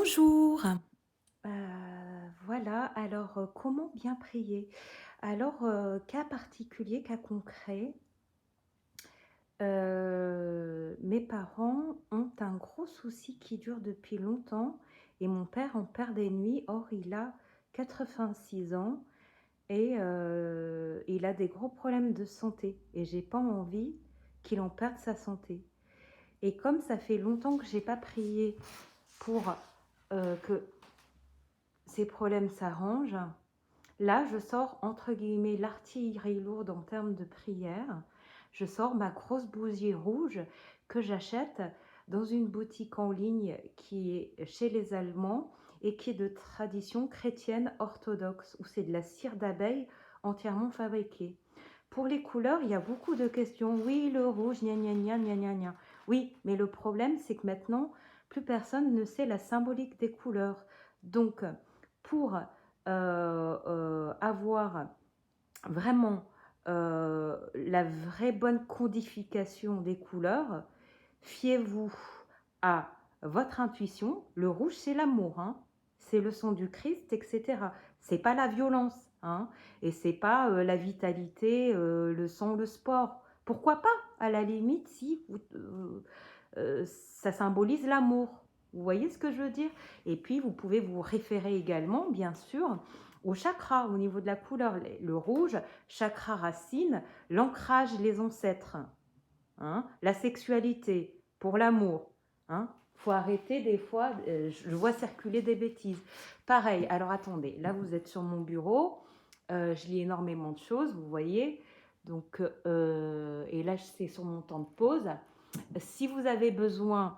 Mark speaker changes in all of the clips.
Speaker 1: Bonjour.
Speaker 2: Voilà, alors, comment bien prier? Alors, cas particulier, cas concret, mes parents ont un gros souci qui dure depuis longtemps et mon père en perd des nuits. Or, il a 86 ans et il a des gros problèmes de santé et j'ai pas envie qu'il en perde sa santé. Et comme ça fait longtemps que j'ai pas prié pour, que ces problèmes s'arrangent. Là, je sors entre guillemets l'artillerie lourde en termes de prière. Je sors ma grosse bougie rouge que j'achète dans une boutique en ligne qui est chez les Allemands et qui est de tradition chrétienne orthodoxe, où c'est de la cire d'abeille entièrement fabriquée. Pour les couleurs, il y a beaucoup de questions. Oui, le rouge, gna gna gna gna gna gna. Oui, mais le problème, c'est que maintenant, plus personne ne sait la symbolique des couleurs. Donc, pour avoir vraiment la vraie bonne codification des couleurs, fiez-vous à votre intuition. Le rouge, c'est l'amour, hein. C'est le sang du Christ, etc. C'est pas la violence, hein. Et c'est pas la vitalité, le sang, le sport. Pourquoi pas, à la limite, si ça symbolise l'amour. Vous voyez ce que je veux dire? Et puis, vous pouvez vous référer également, bien sûr, au chakra, au niveau de la couleur. Le rouge, chakra racine, l'ancrage, les ancêtres, hein, la sexualité, pour l'amour. Hein. Faut arrêter des fois, je vois circuler des bêtises. Pareil, alors attendez, là vous êtes sur mon bureau, je lis énormément de choses, vous voyez. Donc, et là c'est sur mon temps de pause. Si vous avez besoin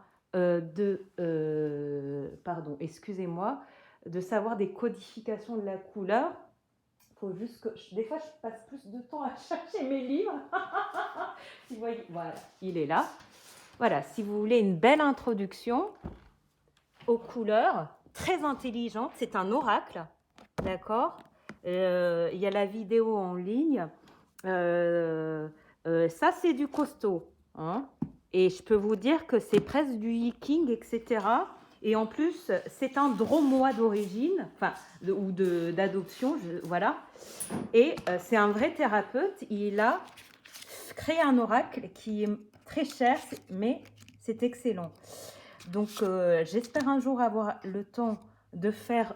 Speaker 2: pardon, excusez-moi, de savoir des codifications de la couleur, faut juste que, des fois je passe plus de temps à chercher mes livres. Si vous voyez, voilà, il est là. Voilà, si vous voulez une belle introduction aux couleurs, très intelligente, c'est un oracle, d'accord. Il y a la vidéo en ligne. Ça, c'est du costaud, hein. Et je peux vous dire que c'est presque du hiking, etc. Et en plus, c'est un dromois d'origine, enfin, ou d'adoption, voilà. Et c'est un vrai thérapeute. Il a créé un oracle qui est très cher, mais c'est excellent. Donc, j'espère un jour avoir le temps de faire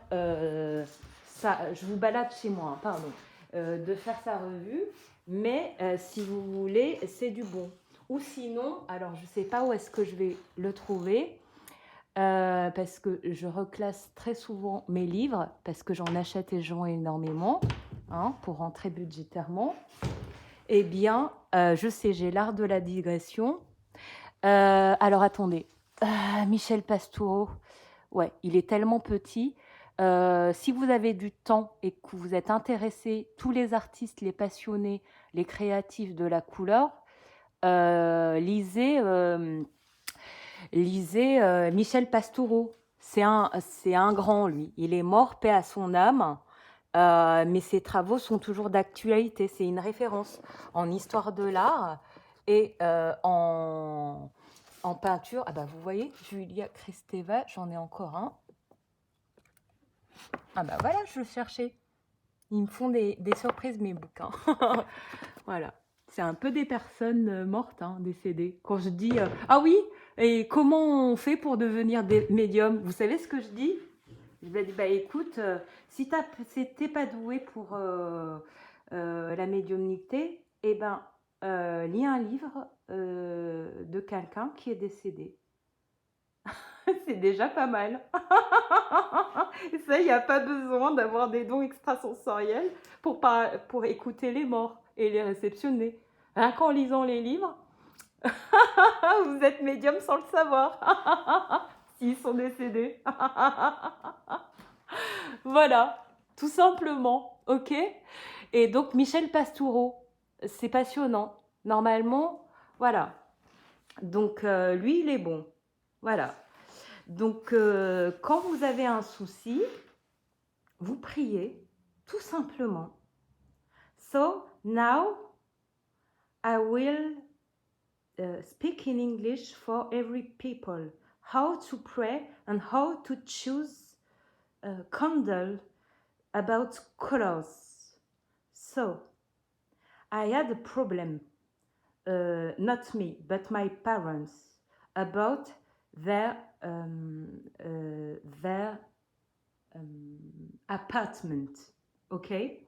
Speaker 2: ça. Je vous balade chez moi, hein, pardon. De faire sa revue. Mais si vous voulez, c'est du bon. Ou sinon, alors je ne sais pas où est-ce que je vais le trouver. Parce que je reclasse très souvent mes livres, parce que j'en achète et j'en énormément, hein, pour rentrer budgétairement. Eh bien, je sais, j'ai l'art de la digression. Alors attendez, Michel Pastoureau, ouais, il est tellement petit. Si vous avez du temps et que vous êtes intéressé, tous les artistes, les passionnés, les créatifs de la couleur, lisez Michel Pastoureau. C'est un grand, lui. Il est mort, paix à son âme. Mais ses travaux sont toujours d'actualité. C'est une référence en histoire de l'art et en peinture. Ah bah vous voyez, Julia Kristeva, j'en ai encore un. Ah bah voilà, je le cherchais. Ils me font des surprises, mes bouquins. Voilà. C'est un peu des personnes mortes, hein, décédées. Quand je dis ah oui, et comment on fait pour devenir des médiums? Vous savez ce que je dis? Je lui ai dit bah écoute, si t'es pas doué pour la médiumnité, eh ben lis un livre de quelqu'un qui est décédé. C'est déjà pas mal. Et ça, il n'y a pas besoin d'avoir des dons extrasensoriels pour écouter les morts et les réceptionner. Rien qu'en lisant les livres, vous êtes médium sans le savoir. S'ils sont décédés. Voilà, tout simplement, ok. Et donc Michel Pastoureau, c'est passionnant. Normalement, voilà. Donc lui, il est bon. Voilà. Donc quand vous avez un souci, vous priez, tout simplement. So now I will speak in English for every people. how to pray and how to choose a candle about colors. So, I had a problem, not me, but my parents, about their apartment, okay?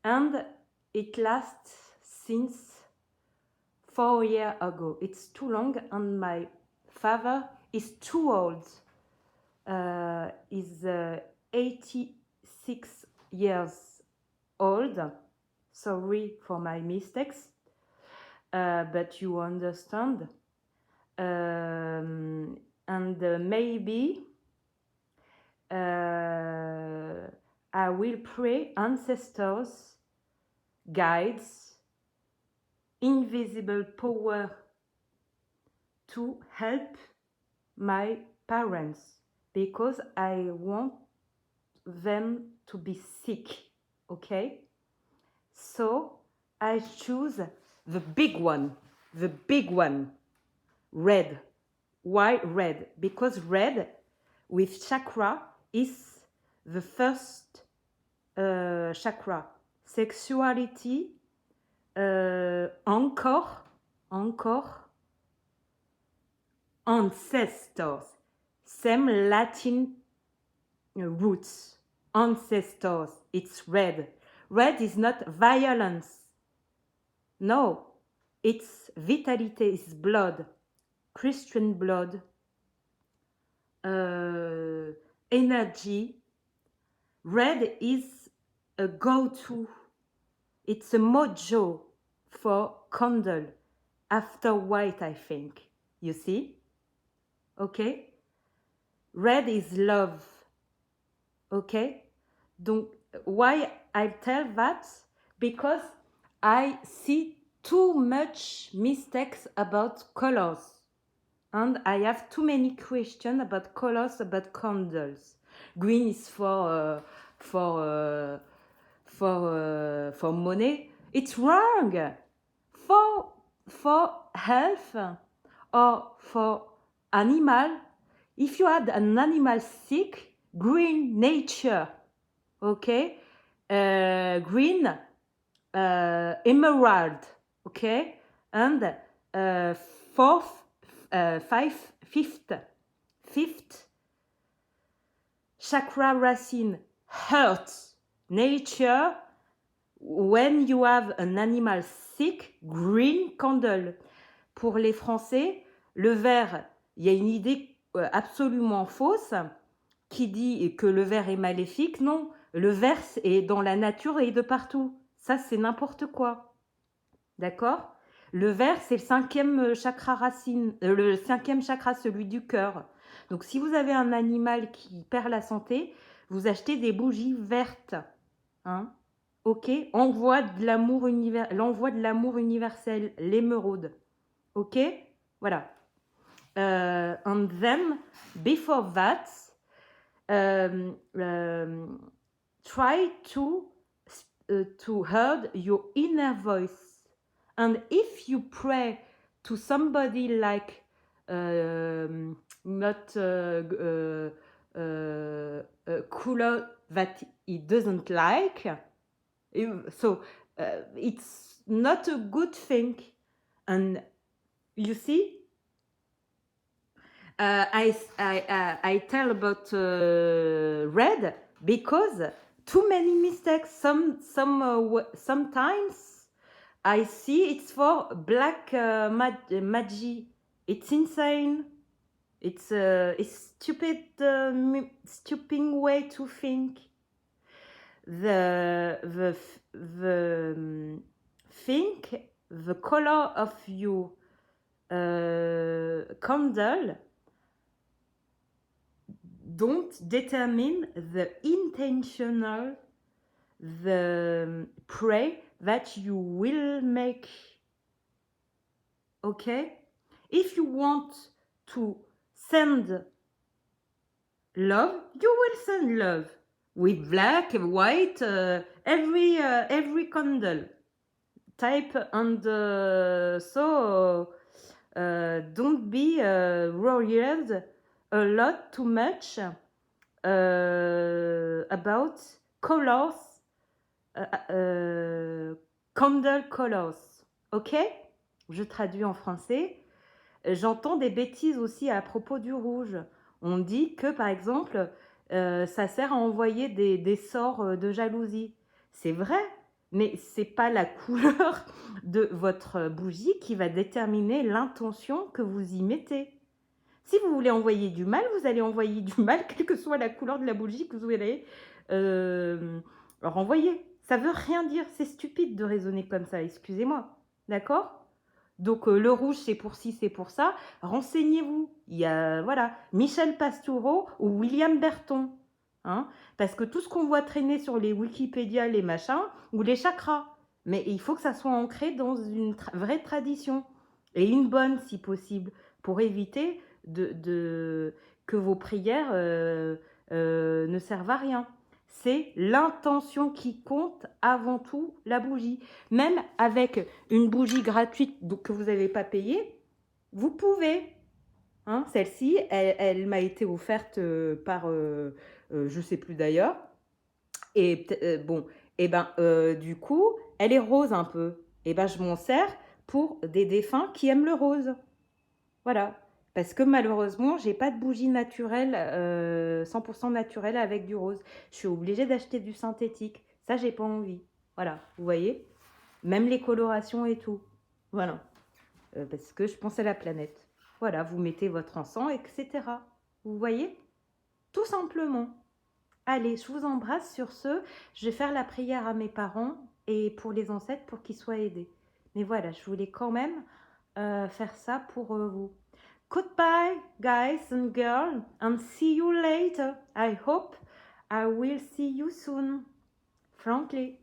Speaker 2: And it lasts since 4 years ago. It's too long, and my father is too old. Is 86 years old. Sorry for my mistakes, but you understand. And maybe I will pray ancestors, guides, invisible power to help my parents, because I want them to be sick, okay? So I choose the big one, red. Why red? Because red with chakra is the first chakra. Sexuality, anchor, ancestors. Same Latin roots. Ancestors. It's red. Red is not violence. No, it's vitality, it's blood. Christian blood. Energy. Red is a go-to. It's a mojo for candle. After white, I think. You see? Okay? Red is love. Okay? Donc, why I tell that? Because I see too much mistakes about colors. And I have too many questions about colors, about candles. Green is for money. It's wrong. For health or for animal. If you had an animal sick, green nature, okay? Green emerald, okay? And fifth chakra racine, heart, nature. When you have an animal sick, green candle. Pour les Français, le vert, il y a une idée absolument fausse qui dit que le vert est maléfique. Non, le vert est dans la nature et de partout. Ça, c'est n'importe quoi. D'accord? Le vert, c'est le 5e chakra racine, le 5e chakra, celui du cœur. Donc, si vous avez un animal qui perd la santé, vous achetez des bougies vertes. Hein? Ok? L'envoi de l'amour universel, l'émeraude. Ok? Voilà. And then, before that, try to hear your inner voice. And if you pray to somebody like not color that he doesn't like, so it's not a good thing. And you see, I tell about red because too many mistakes. Sometimes I see it's for black magie. It's insane. It's stupid way to think. The color of your candle don't determine the intentional, the pray that you will make. Okay? If you want to send love, you will send love with black, white, every candle type. And so don't be worried a lot too much about colors, candle colors. Ok? Je traduis en français. J'entends des bêtises aussi à propos du rouge. On dit que, par exemple, ça sert à envoyer des sorts de jalousie. C'est vrai, mais c'est pas la couleur de votre bougie qui va déterminer l'intention que vous y mettez. Si vous voulez envoyer du mal, vous allez envoyer du mal, quelle que soit la couleur de la bougie que vous allez renvoyer. Ça veut rien dire, c'est stupide de raisonner comme ça, excusez-moi. D'accord? Donc le rouge, c'est pour ci, c'est pour ça. Renseignez-vous. Il y a, voilà, Michel Pastoureau ou William Berton. Hein, parce que tout ce qu'on voit traîner sur les Wikipédia, les machins, ou les chakras. Mais il faut que ça soit ancré dans une vraie tradition. Et une bonne, si possible, pour éviter que vos prières ne servent à rien. C'est l'intention qui compte avant tout la bougie. Même avec une bougie gratuite que vous n'avez pas payée, vous pouvez. Hein, celle-ci, elle m'a été offerte par, je ne sais plus d'ailleurs. Et bon, et ben, du coup, elle est rose un peu. Et ben, je m'en sers pour des défunts qui aiment le rose. Voilà. Parce que malheureusement, j'ai pas de bougie naturelle, 100% naturelle avec du rose. Je suis obligée d'acheter du synthétique. Ça, j'ai pas envie. Voilà, vous voyez? Même les colorations et tout. Voilà. Parce que je pense à la planète. Voilà, vous mettez votre encens, etc. Vous voyez? Tout simplement. Allez, je vous embrasse sur ce. Je vais faire la prière à mes parents et pour les ancêtres pour qu'ils soient aidés. Mais voilà, je voulais quand même faire ça pour vous. Goodbye, guys and girls, and see you later. I hope I will see you soon. Frankly.